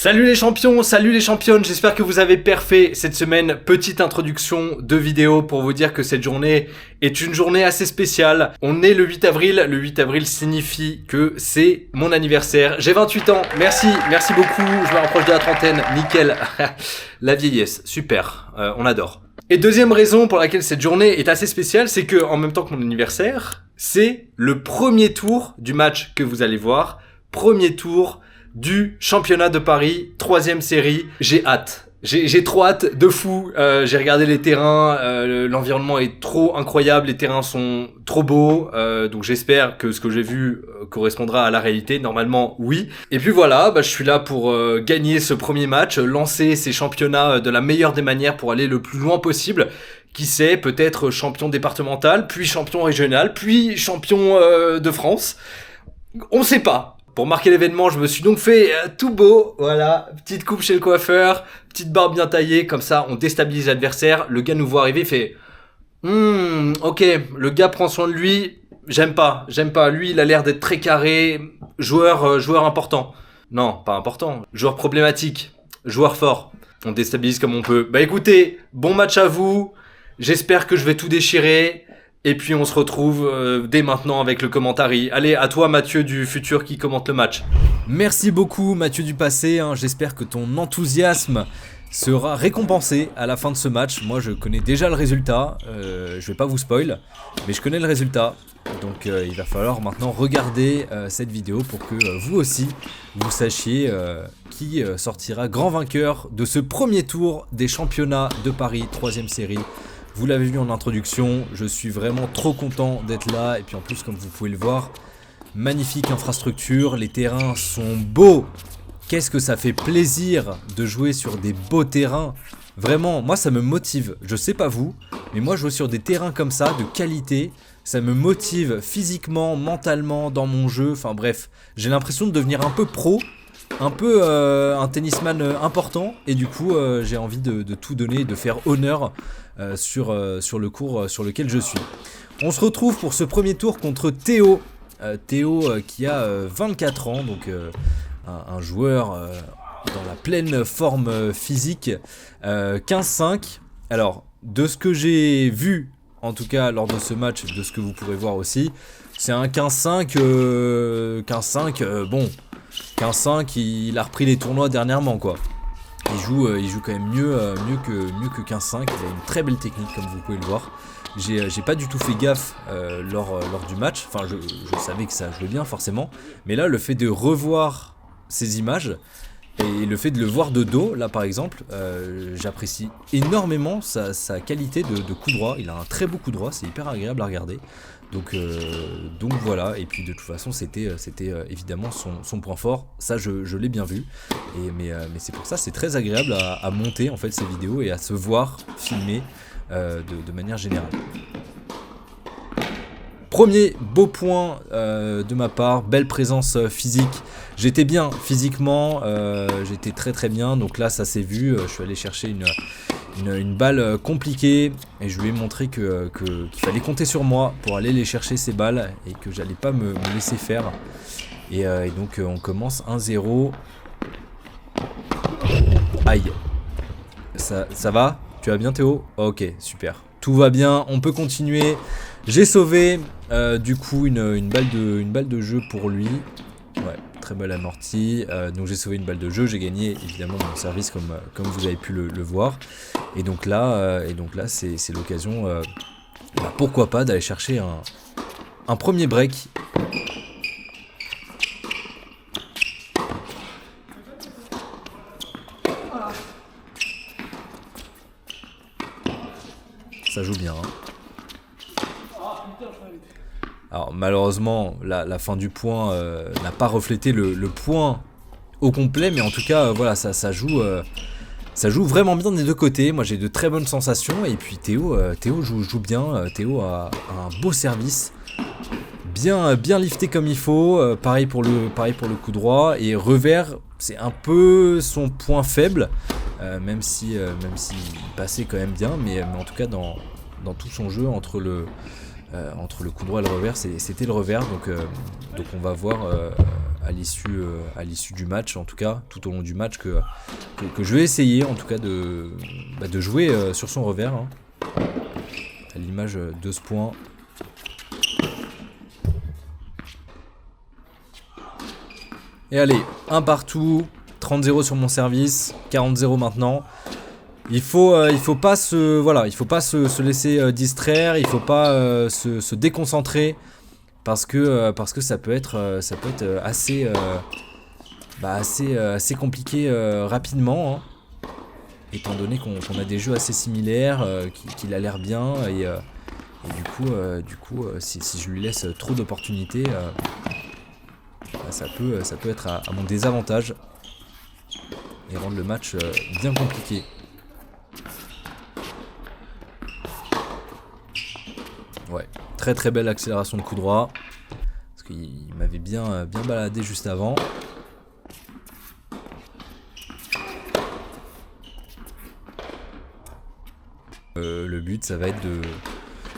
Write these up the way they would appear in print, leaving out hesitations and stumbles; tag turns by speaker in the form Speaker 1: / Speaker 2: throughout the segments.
Speaker 1: Salut les champions, salut les championnes, j'espère que vous avez perfait cette semaine. Petite introduction de vidéo pour vous dire que cette journée est une journée assez spéciale. On est le 8 avril, le 8 avril signifie que c'est mon anniversaire. J'ai 28 ans, merci beaucoup, je me rapproche de la trentaine, nickel. La vieillesse, super, on adore. Et deuxième raison pour laquelle cette journée est assez spéciale, c'est que en même temps que mon anniversaire, c'est le premier tour du match que vous allez voir. Premier tour du championnat de Paris, 3e série. J'ai hâte. J'ai trop hâte de fou. J'ai regardé les terrains, l'environnement est trop incroyable, les terrains sont trop beaux, donc j'espère que ce que j'ai vu correspondra à la réalité. Normalement, oui. Et puis voilà, je suis là pour gagner ce premier match, lancer ces championnats de la meilleure des manières pour aller le plus loin possible. Qui sait, peut-être champion départemental, puis champion régional, puis champion de France. On sait pas. Pour marquer l'événement, je me suis donc fait tout beau, voilà, petite coupe chez le coiffeur, petite barbe bien taillée, comme ça on déstabilise l'adversaire, le gars nous voit arriver, fait ok, le gars prend soin de lui, j'aime pas, lui il a l'air d'être très carré, joueur important. Non, pas important, joueur problématique, joueur fort, on déstabilise comme on peut. Bah écoutez, bon match à vous, j'espère que je vais tout déchirer. Et puis on se retrouve dès maintenant avec le commentary. Allez, à toi Mathieu du futur qui commente le match.
Speaker 2: Merci beaucoup Mathieu du passé, j'espère que ton enthousiasme sera récompensé à la fin de ce match. Moi je connais déjà le résultat, je vais pas vous spoil, mais je connais le résultat. Donc il va falloir maintenant regarder cette vidéo pour que vous aussi vous sachiez qui sortira grand vainqueur de ce premier tour des championnats de Paris, 3e série. Vous l'avez vu en introduction, je suis vraiment trop content d'être là. Et puis en plus, comme vous pouvez le voir, magnifique infrastructure, les terrains sont beaux. Qu'est-ce que ça fait plaisir de jouer sur des beaux terrains. Vraiment, moi ça me motive, je sais pas vous, mais moi jouer sur des terrains comme ça, de qualité, ça me motive physiquement, mentalement, dans mon jeu. Enfin bref, j'ai l'impression de devenir un peu pro, un peu un tennisman important. Et du coup, j'ai envie de tout donner, de faire honneur sur le cours sur lequel je suis. On se retrouve pour ce premier tour contre Théo. Théo qui a 24 ans, donc un joueur dans la pleine forme physique, 15-5. Alors, de ce que j'ai vu, en tout cas lors de ce match, de ce que vous pourrez voir aussi, c'est un 15-5, bon, 15-5, il a repris les tournois dernièrement, quoi. Il joue quand même mieux que 15-5. Il a une très belle technique comme vous pouvez le voir. J'ai pas du tout fait gaffe lors du match. Enfin je savais que ça jouait bien forcément. Mais là le fait de revoir ces images et le fait de le voir de dos là par exemple, j'apprécie énormément sa qualité de coup droit. Il a un très beau coup droit, c'est hyper agréable à regarder. Donc voilà, et puis de toute façon c'était évidemment son point fort, ça je l'ai bien vu, mais c'est pour ça c'est très agréable à monter en fait ces vidéos et à se voir filmer de manière générale. Premier beau point de ma part, belle présence physique, j'étais bien physiquement, j'étais très bien, donc là ça s'est vu, je suis allé chercher une balle compliquée et je lui ai montré qu'il fallait compter sur moi pour aller les chercher ces balles et que j'allais pas me laisser faire et donc on commence 1-0. Aïe, ça va? Tu vas bien Théo? Ok, super, tout va bien, on peut continuer. J'ai sauvé du coup une balle de jeu pour lui. Ouais, très belle amortie. Donc j'ai sauvé une balle de jeu, j'ai gagné évidemment mon service comme vous avez pu le voir. Et donc là c'est l'occasion, pourquoi pas, d'aller chercher un premier break. Ça joue bien. Alors malheureusement la fin du point n'a pas reflété le point au complet, mais en tout cas voilà, ça joue vraiment bien des deux côtés. Moi j'ai de très bonnes sensations et puis Théo joue bien. Théo a un beau service, bien lifté comme il faut, pareil pour le coup droit, et revers c'est un peu son point faible, même si il passait quand même bien, mais en tout cas dans tout son jeu entre le coup droit et le revers, c'était le revers, donc on va voir à l'issue du match, en tout cas, tout au long du match, que je vais essayer, en tout cas, de jouer sur son revers. Hein, à l'image de ce point. Et allez, un partout, 30-0 sur mon service, 40-0 maintenant. Il faut pas se laisser distraire, il faut pas se déconcentrer parce que ça peut être assez compliqué rapidement, hein, étant donné qu'on a des jeux assez similaires, qu'il a l'air bien et du coup si je lui laisse trop d'opportunités, ça peut être à mon désavantage et rendre le match bien compliqué. Ouais, très très belle accélération de coup droit. Parce qu'il m'avait bien baladé juste avant. Le but, ça va être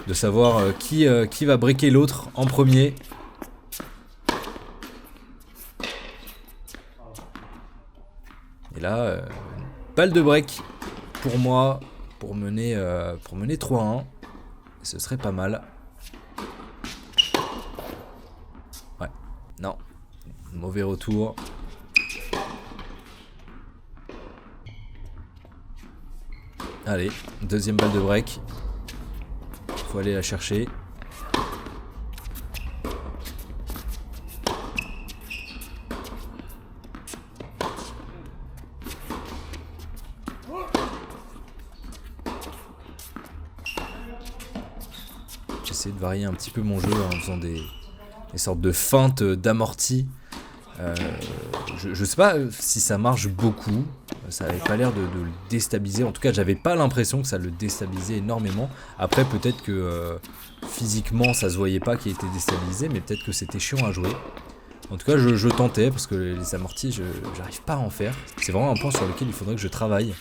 Speaker 2: de savoir qui va breaker l'autre en premier. Et là, balle de break pour moi, pour mener 3-1. Ce serait pas mal. Ouais, non, mauvais retour. Allez, deuxième balle de break. Faut aller la chercher. J'essaie de varier un petit peu mon jeu en faisant des sortes de feintes d'amorti. Je sais pas si ça marche beaucoup. Ça avait pas l'air de le déstabiliser. En tout cas, j'avais pas l'impression que ça le déstabilisait énormément. Après, peut-être que physiquement, ça se voyait pas qu'il était déstabilisé, mais peut-être que c'était chiant à jouer. En tout cas, je tentais parce que les amortis, j'arrive pas à en faire. C'est vraiment un point sur lequel il faudrait que je travaille.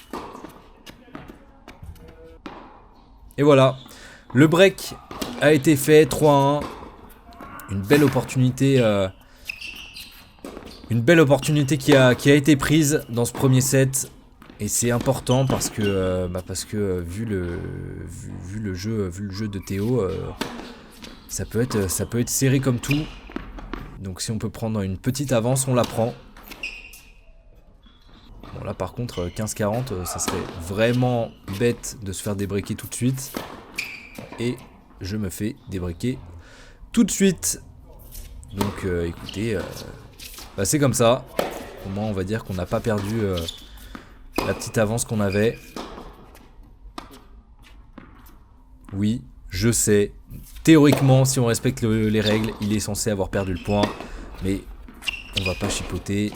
Speaker 2: Et voilà, le break a été fait, 3-1. Une belle opportunité qui a été prise dans ce premier set. Et c'est important parce que vu le jeu de Théo, ça peut être serré comme tout. Donc si on peut prendre une petite avance, on la prend. Bon là par contre 15-40, ça serait vraiment bête de se faire débreaker tout de suite. Et je me fais débreaker tout de suite. Donc écoutez, c'est comme ça. Au moins on va dire qu'on n'a pas perdu la petite avance qu'on avait. Oui, je sais. Théoriquement, si on respecte les règles, il est censé avoir perdu le point. Mais on va pas chipoter.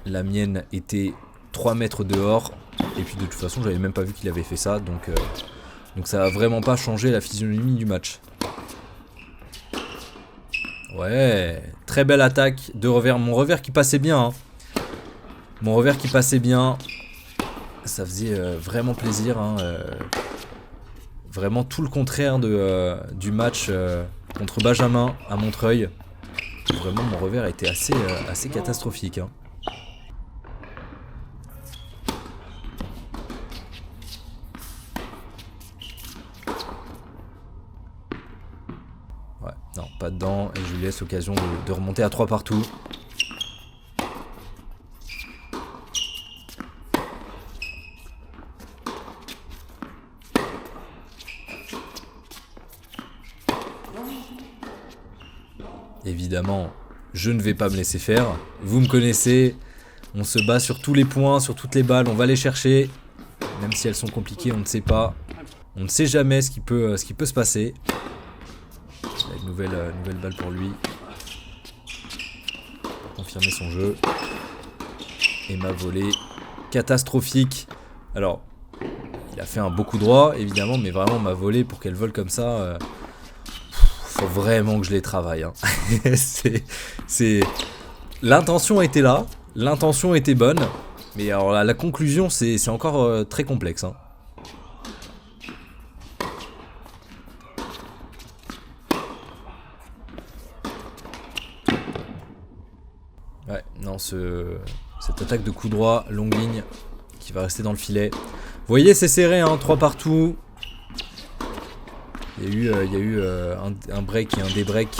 Speaker 2: La mienne était 3 mètres dehors. Et puis de toute façon, j'avais même pas vu qu'il avait fait ça. Donc ça va vraiment pas changer la physionomie du match. Ouais, très belle attaque de revers. Mon revers qui passait bien. Hein. Mon revers qui passait bien. Ça faisait vraiment plaisir. Hein, vraiment tout le contraire du match contre Benjamin à Montreuil. Vraiment, mon revers était assez catastrophique. Hein. Ouais, non, pas dedans. Et je lui laisse l'occasion de remonter à 3 partout. Évidemment, je ne vais pas me laisser faire. Vous me connaissez. On se bat sur tous les points, sur toutes les balles. On va les chercher. Même si elles sont compliquées, on ne sait pas. On ne sait jamais ce qui peut se passer. Une nouvelle balle pour lui. Pour confirmer son jeu. Et ma volée catastrophique. Alors, il a fait un beau coup droit, évidemment. Mais vraiment, ma volée, pour qu'elle vole comme ça... faut vraiment que je les travaille. Hein. L'intention était là, l'intention était bonne, mais alors la conclusion c'est encore très complexe. Hein. dans cette attaque de coup droit, longue ligne, qui va rester dans le filet. Vous voyez, c'est serré, hein, 3 partout. Il y a eu un break et un débreak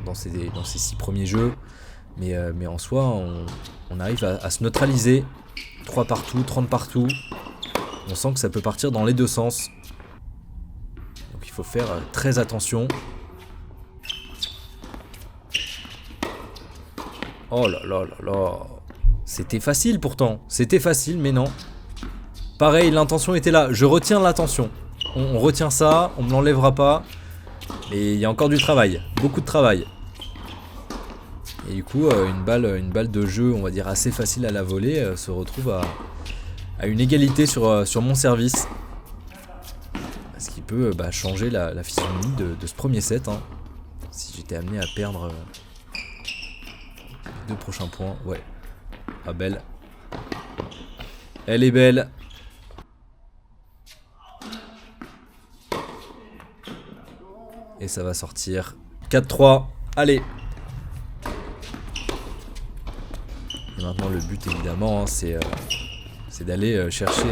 Speaker 2: dans ces 6 premiers jeux. Mais en soi, on arrive à se neutraliser. 3 partout, 30 partout. On sent que ça peut partir dans les deux sens. Donc il faut faire très attention. Oh là là là là. C'était facile pourtant. C'était facile, mais non. Pareil, l'intention était là. Je retiens l'intention. On retient ça, on ne me l'enlèvera pas. Et il y a encore du travail. Beaucoup de travail. Et du coup, une balle de jeu, on va dire assez facile à la voler, se retrouve à une égalité sur mon service. Ce qui peut changer la physionomie de ce premier set. Hein. Si j'étais amené à perdre 2 prochains points. Ouais. Ah, belle. Elle est belle. Et ça va sortir. 4-3. Allez. Et maintenant le but évidemment hein, c'est d'aller chercher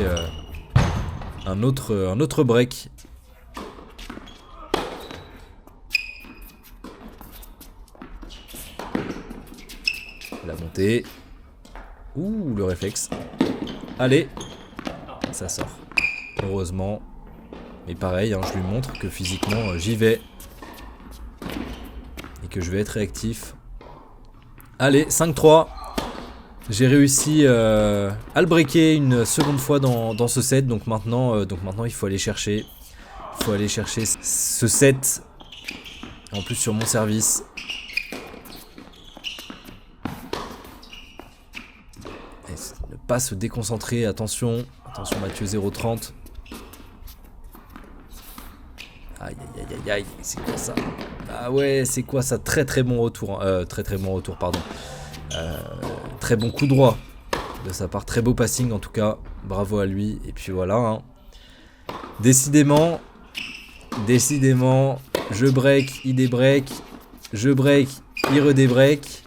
Speaker 2: un autre break. La montée. Ouh, le réflexe. Allez. Ça sort. Heureusement. Mais pareil, hein, je lui montre que physiquement j'y vais. Et que je vais être réactif. Allez, 5-3. J'ai réussi à le breaker une seconde fois dans ce set. Donc maintenant il faut aller chercher. Il faut aller chercher ce set. En plus sur mon service. Et ne pas se déconcentrer. Attention. Attention Mathieu 0-30. Aïe aïe aïe aïe aïe. C'est quoi ça? Ah ouais, c'est quoi ça? Très très bon retour. Très bon retour, pardon. Très bon coup droit de sa part, très beau passing en tout cas, bravo à lui. Et puis voilà hein. Décidément je break, il débreak, je break, il redébreak.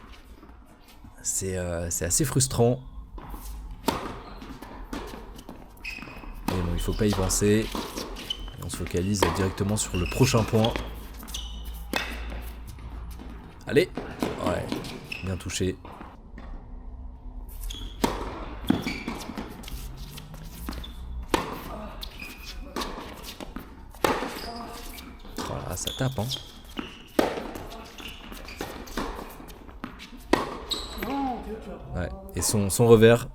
Speaker 2: C'est assez frustrant. Mais bon, il faut pas y penser. On se focalise directement sur le prochain point. Allez. Ouais, bien touché. Voilà, ça tape hein. Ouais. Et son revers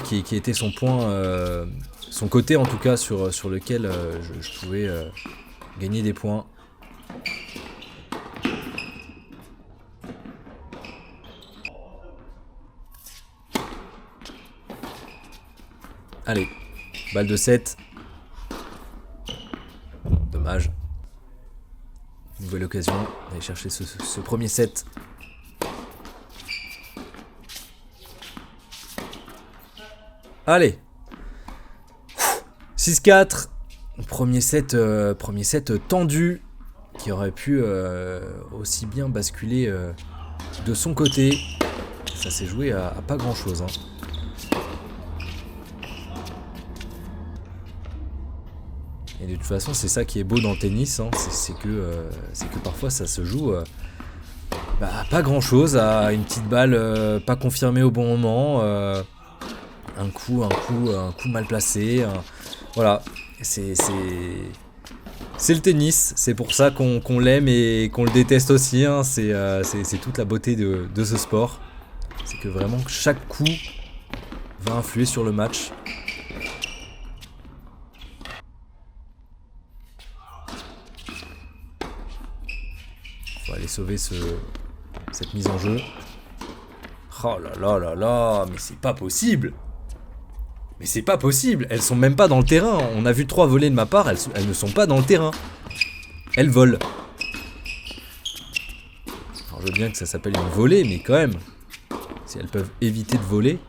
Speaker 2: qui était son point, son côté en tout cas sur lequel je pouvais gagner des points. Allez, balle de 7. Dommage. Nouvelle occasion d'aller chercher ce premier set. Allez. 6-4. Premier set tendu. Qui aurait pu aussi bien basculer de son côté. Ça s'est joué à pas grand chose hein. Et de toute façon, c'est ça qui est beau dans le tennis, hein. C'est que parfois ça se joue à pas grand chose, à une petite balle pas confirmée au bon moment, un coup mal placé. Voilà, c'est le tennis, c'est pour ça qu'on l'aime et qu'on le déteste aussi, hein. C'est toute la beauté de ce sport. C'est que vraiment chaque coup va influer sur le match. Faut aller sauver cette mise en jeu. Oh là là là là, mais c'est pas possible. Mais c'est pas possible, elles sont même pas dans le terrain. On a vu 3 volées de ma part, elles ne sont pas dans le terrain. Elles volent. Alors je veux bien que ça s'appelle une volée, mais quand même, si elles peuvent éviter de voler.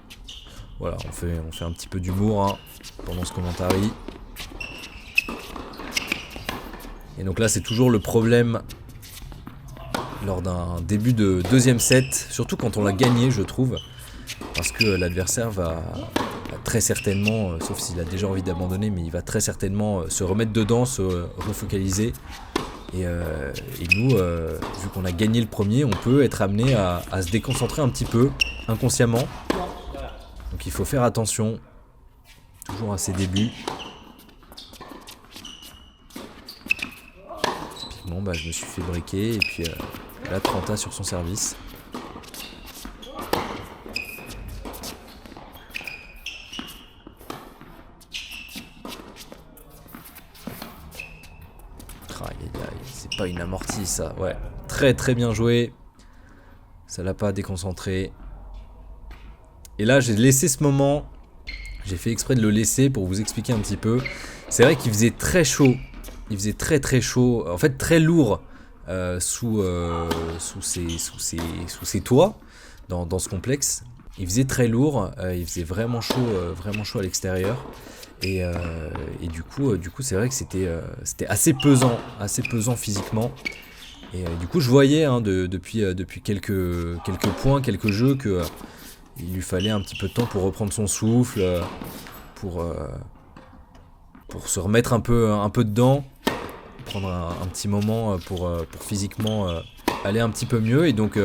Speaker 2: Voilà, on fait un petit peu d'humour hein, pendant ce commentary. Et donc là c'est toujours le problème lors d'un début de deuxième set, surtout quand on l'a gagné, je trouve, parce que l'adversaire va très certainement, sauf s'il a déjà envie d'abandonner, mais il va très certainement se remettre dedans, se refocaliser. Et nous, vu qu'on a gagné le premier, on peut être amené à se déconcentrer un petit peu, inconsciemment. Donc il faut faire attention, toujours à ses débuts. Typiquement, je me suis fait briquer, et puis là, Trenta sur son service. C'est pas une amortie ça, ouais. Très très bien joué. Ça l'a pas déconcentré. Et là j'ai laissé ce moment. J'ai fait exprès de le laisser pour vous expliquer un petit peu. C'est vrai qu'il faisait très chaud. Il faisait très très chaud. En fait très lourd sous ses toits dans ce complexe. Il faisait très lourd. Il faisait vraiment chaud à l'extérieur. Et du coup c'est vrai que c'était assez pesant physiquement. Et du coup je voyais depuis quelques points, quelques jeux que il lui fallait un petit peu de temps pour reprendre son souffle, pour se remettre un peu dedans, prendre un petit moment pour physiquement aller un petit peu mieux. Et donc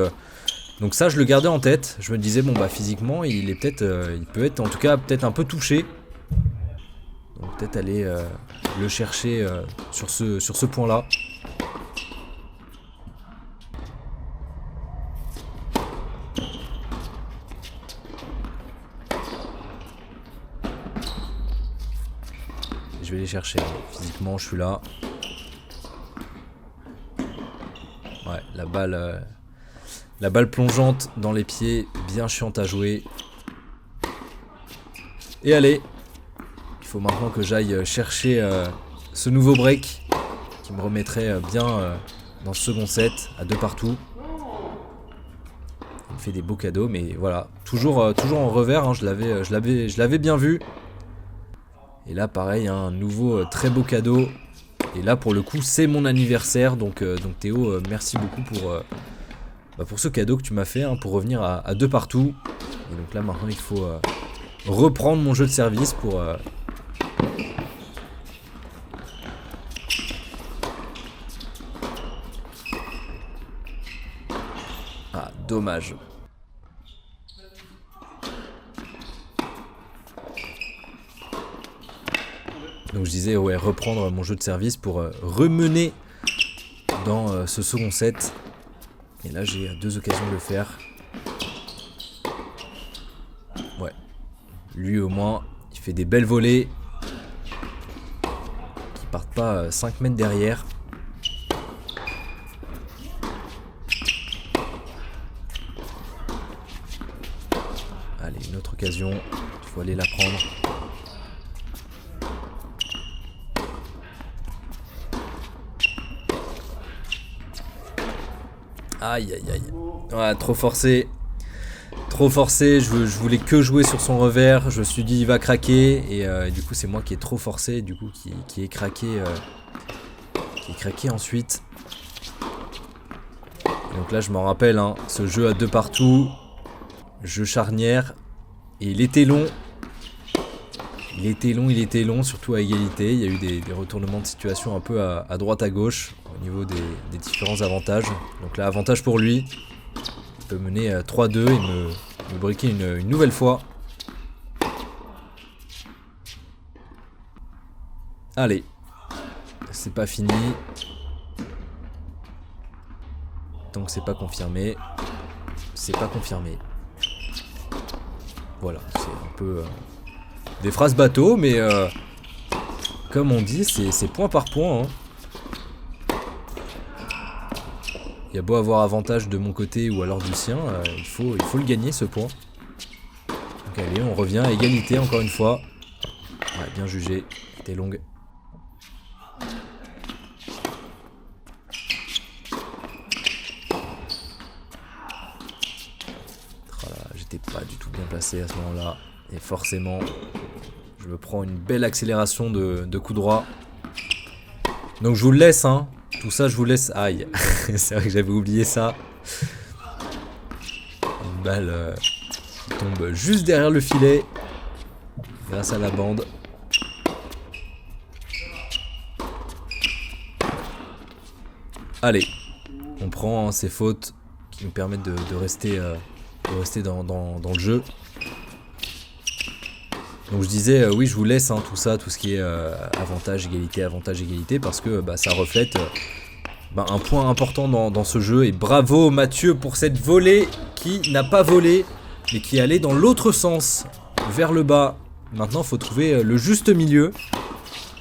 Speaker 2: ça je le gardais en tête. Je me disais physiquement il peut être en tout cas peut-être un peu touché. Donc peut-être aller le chercher sur ce point-là. Je vais les chercher. Physiquement, je suis là. Ouais, la balle plongeante dans les pieds, bien chiante à jouer. Et allez. Il faut maintenant que j'aille chercher ce nouveau break qui me remettrait bien dans ce second set à 2 partout. Il me fait des beaux cadeaux, mais voilà, toujours en revers, je l'avais bien vu. Et là pareil, un nouveau très beau cadeau. Et là pour le coup c'est mon anniversaire, donc Théo, merci beaucoup pour ce cadeau que tu m'as fait, pour revenir à 2 partout. Et donc là maintenant il faut reprendre mon jeu de service pour... Ah, dommage. Donc je disais, ouais, reprendre mon jeu de service pour remener dans ce second set. Et là, j'ai 2 occasions de le faire. Ouais. Lui, au moins, il fait des belles volées qui partent pas 5 mètres derrière. Allez, une autre occasion. Il faut aller la prendre. Aïe aïe aïe. Ouais, trop forcé. Trop forcé. Je voulais que jouer sur son revers. Je me suis dit il va craquer. Et du coup c'est moi qui ai trop forcé. Du coup qui est craqué. Qui est craqué ensuite. Et donc là je m'en rappelle. Ce jeu à 2 partout. Jeu charnière. Et il était long. Il était long, surtout à égalité. Il y a eu des retournements de situation un peu à droite à gauche au niveau des différents avantages. Donc là, avantage pour lui. Il peut mener 3-2 et me briquer une nouvelle fois. Allez, c'est pas fini. Tant que c'est pas confirmé, c'est pas confirmé. Voilà, c'est un peu... des phrases bateau, mais comme on dit, c'est point par point. Il y a beau avoir avantage de mon côté ou alors du sien, il faut le gagner ce point. Donc allez, on revient à égalité encore une fois. Ouais, bien jugé, c'était longue. J'étais pas du tout bien placé à ce moment-là. Et forcément, je me prends une belle accélération de coup droit. Donc je vous le laisse, Tout ça, je vous laisse... Aïe, c'est vrai que j'avais oublié ça. Une balle qui tombe juste derrière le filet. Grâce à la bande. Allez, on prend ces fautes qui nous permettent de rester dans le jeu. Donc je disais, oui, je vous laisse tout ça, tout ce qui est avantage, égalité, parce que ça reflète un point important dans ce jeu. Et bravo Mathieu pour cette volée qui n'a pas volé, mais qui est allée dans l'autre sens, vers le bas. Maintenant, il faut trouver le juste milieu.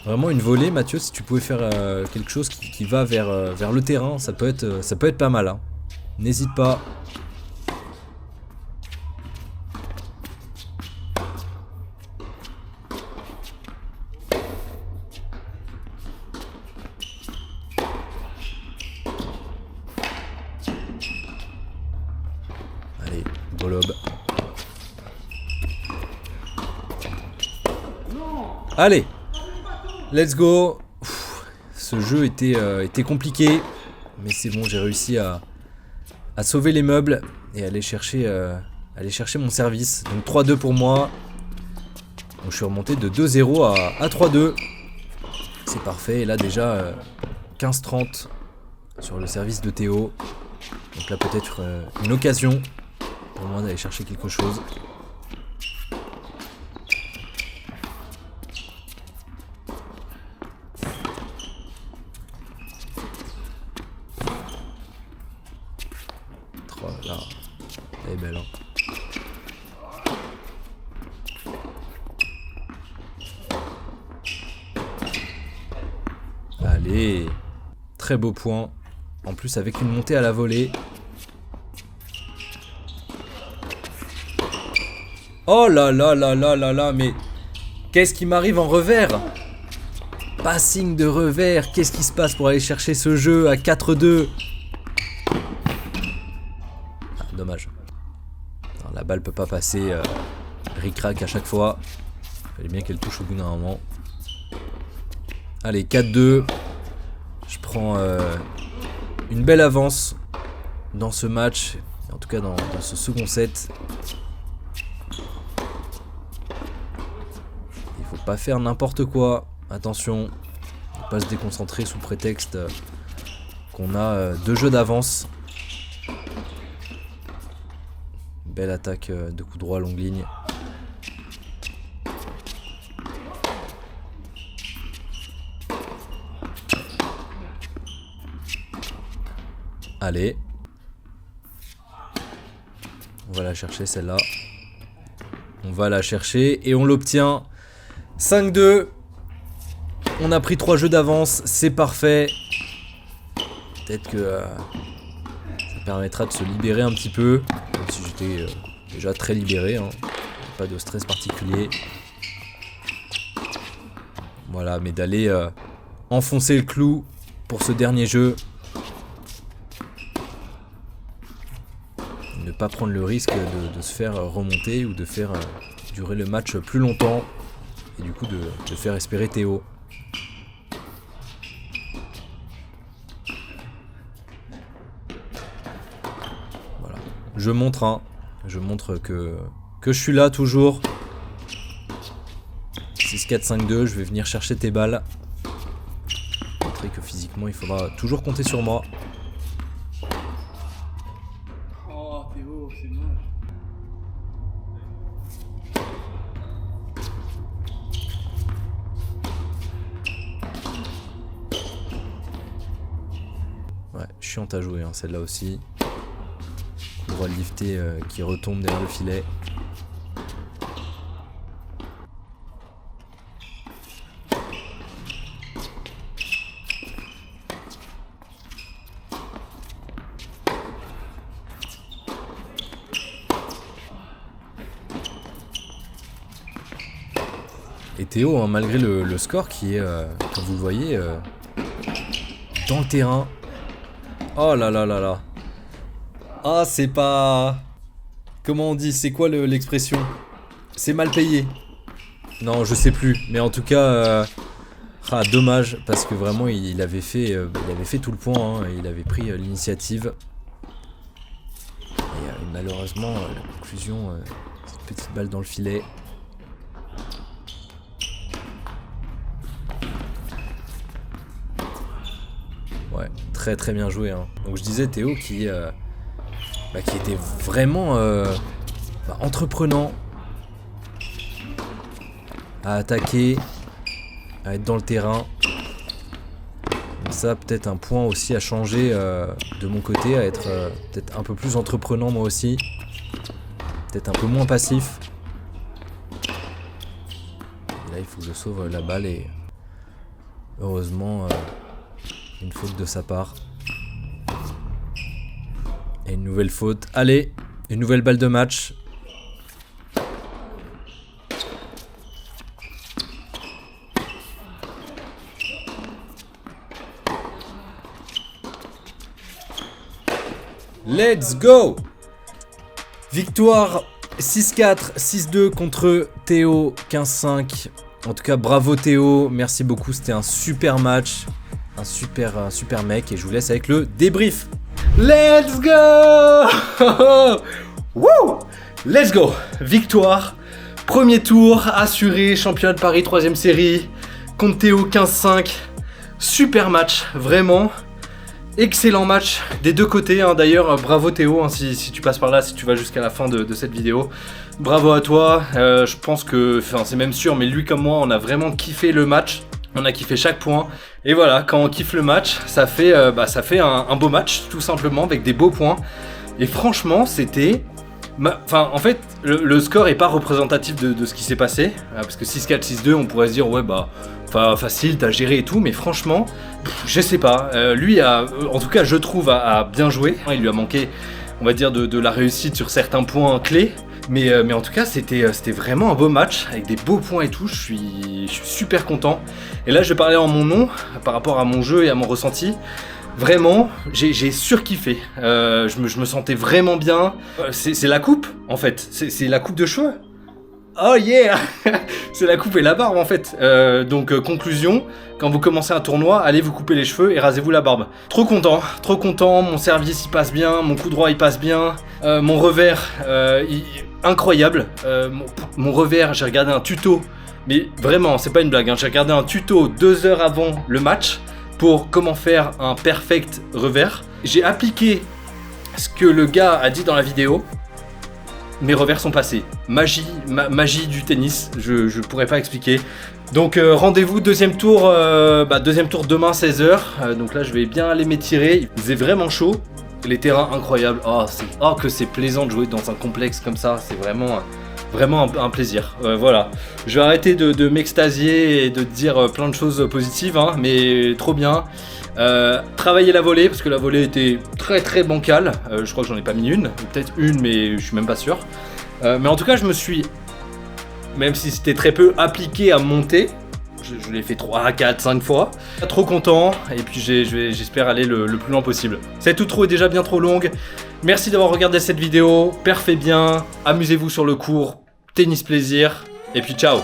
Speaker 2: Vraiment une volée, Mathieu, si tu pouvais faire quelque chose qui va vers le terrain, ça peut être pas mal. Hein. N'hésite pas. Allez, beau lob. Allez, let's go. Ce jeu était compliqué, mais c'est bon, j'ai réussi à sauver les meubles et aller chercher mon service. Donc 3-2 pour moi. Donc je suis remonté de 2-0 à 3-2. C'est parfait. Et là déjà 15-30 sur le service de Théo. Donc là peut-être une occasion pour moi d'aller chercher quelque chose. Là, elle est belle. Hein. Allez, très beau point. En plus avec une montée à la volée. Oh là là là là là là, mais qu'est-ce qui m'arrive en revers? Passing de revers, qu'est-ce qui se passe pour aller chercher ce jeu à 4-2? Dommage. Alors, la balle peut pas passer ric-rac à chaque fois. Il fallait bien qu'elle touche au bout d'un moment. Allez, 4-2. Je prends une belle avance dans ce match. En tout cas dans ce second set. Il faut pas faire n'importe quoi. Attention. Ne pas se déconcentrer sous prétexte qu'on a 2 jeux d'avance. Belle attaque de coup droit longue ligne. Allez. On va la chercher celle-là. On va la chercher et on l'obtient. 5-2. On a pris 3 jeux d'avance. C'est parfait. Peut-être que ça permettra de se libérer un petit peu. Même si j'étais déjà très libéré. Hein. Pas de stress particulier. Voilà, mais d'aller enfoncer le clou pour ce dernier jeu. Ne pas prendre le risque de se faire remonter ou de faire durer le match plus longtemps. Et du coup de faire espérer Théo. Voilà. Je montre que je suis là toujours. 6-4-5-2, je vais venir chercher tes balles. Montrer que physiquement il faudra toujours compter sur moi.
Speaker 3: Oh Théo, c'est moche.
Speaker 2: Ouais, chiante à jouer hein, celle-là aussi. On voit le lifter qui retombe derrière le filet. Et Théo, hein, malgré le score qui est, comme vous le voyez, dans le terrain. Oh là là là là. Ah, c'est pas... Comment on dit? C'est quoi l'expression? C'est mal payé. Non, je sais plus. Mais en tout cas, Ah, dommage, parce que vraiment il avait fait tout le point, hein, il avait pris l'initiative. Et malheureusement, la conclusion, cette petite balle dans le filet. Ouais, très très bien joué. Hein. Donc je disais Théo qui était vraiment entreprenant à attaquer, à être dans le terrain. Donc ça, peut-être un point aussi à changer de mon côté, à être peut-être un peu plus entreprenant moi aussi. Peut-être un peu moins passif. Et là, il faut que je sauve la balle et heureusement, une faute de sa part. Et une nouvelle faute. Allez, une nouvelle balle de match. Let's go! Victoire 6-4, 6-2 contre Théo 15-5. En tout cas, bravo Théo, merci beaucoup, c'était un super match. Un super mec et je vous laisse avec le débrief.
Speaker 1: Let's go! Wouh! Let's go! Victoire. Premier tour, assuré, championnat de Paris, 3ème série. Contre Théo 15-5. Super match, vraiment. Excellent match des deux côtés, hein. D'ailleurs bravo Théo, hein, si tu passes par là, si tu vas jusqu'à la fin de cette vidéo. Bravo à toi, je pense que, enfin c'est même sûr, mais lui comme moi on a vraiment kiffé le match. On a kiffé chaque point. Et voilà, quand on kiffe le match, ça fait un beau match tout simplement avec des beaux points. Et franchement c'était... Enfin en fait le score est pas représentatif de ce qui s'est passé. Parce que 6-4, 6-2 on pourrait se dire ouais bah... Enfin, facile, t'as géré et tout, mais franchement, je sais pas. Lui, en tout cas, je trouve, a bien joué. Il lui a manqué, on va dire, de la réussite sur certains points clés. Mais en tout cas, c'était vraiment un beau match, avec des beaux points et tout. Je suis super content. Et là, je vais parler en mon nom, par rapport à mon jeu et à mon ressenti. Vraiment, j'ai surkiffé. Je me sentais vraiment bien. C'est la coupe, en fait. C'est la coupe de cheveux. Oh yeah! C'est la coupe et la barbe en fait. Donc conclusion, quand vous commencez un tournoi, allez vous couper les cheveux et rasez-vous la barbe. Trop content, mon service il passe bien, mon coup droit il passe bien, mon revers incroyable. Mon revers, j'ai regardé un tuto, mais vraiment c'est pas une blague, hein, j'ai regardé un tuto 2 heures avant le match pour comment faire un perfect revers. J'ai appliqué ce que le gars a dit dans la vidéo. Mes revers sont passés. Magie du tennis, je pourrais pas expliquer. Donc rendez-vous deuxième tour demain 16h. Donc là je vais bien aller m'étirer. Il faisait vraiment chaud. Les terrains incroyables. Oh que c'est plaisant de jouer dans un complexe comme ça. C'est vraiment un plaisir. Voilà. Je vais arrêter de m'extasier et de dire plein de choses positives, hein, mais trop bien. Travailler la volée parce que la volée était très bancale. Je crois que j'en ai pas mis une, ou peut-être une, mais je suis même pas sûr. Mais en tout cas, je me suis, même si c'était très peu, appliqué à monter. Je l'ai fait 3, 4, 5 fois. Trop content, et puis j'espère aller le plus loin possible. Cette outro est déjà bien trop longue. Merci d'avoir regardé cette vidéo. Perfait bien, amusez-vous sur le cours. Tennis plaisir, et puis ciao.